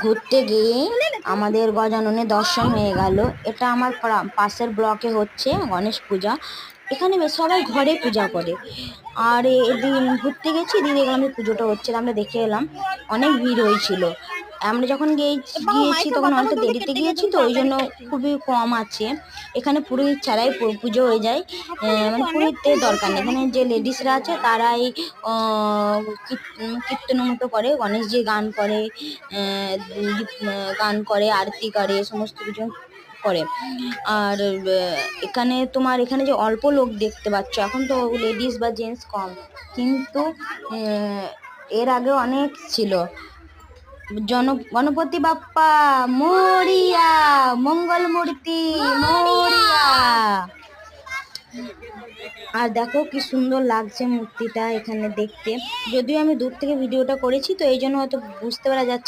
ঘুরতে গিয়ে আমাদের গজাননের দর্শন হয়ে গেল। এটা আমার পাশের ব্লকে হচ্ছে গণেশ পূজা। এখানে বেশ সবাই ঘরে পূজা করে। আর এদিন ঘুরতে গেছি, দিয়ে দেখলাম যে পুজোটা হচ্ছে, আমরা দেখে এলাম। অনেক ভিড় হয়েছিল। আমরা যখন গিয়েছি তখন অনেকটা দেরিতে গিয়েছি, তো ওই জন্য খুবই কম আছে। এখানে পুরোহিত ছাড়াই পুজো হয়ে যায়। মানে পুরোহিতের দরকার নেই, এখানে যে লেডিসরা আছে তারাই কীর্তনের মতো করে, গণেশজি গান করে, গান করে, আরতি করে, সমস্ত কিছু করে। আর এখানে তোমার এখানে যে অল্প লোক দেখতে পাচ্ছ, এখন তো লেডিস বা জেন্টস কম, কিন্তু এর আগে অনেক ছিল। গণপতি বাপ্পা মোরিয়া, মঙ্গল মূর্তি মোরিয়া। আর দেখো কি সুন্দর লাগছে মূর্তিটা এখানে দেখতে। যদিও আমি দূর থেকে ভিডিওটা করেছি, তো এই জন্য হয়তো বুঝতে পারা যাচ্ছে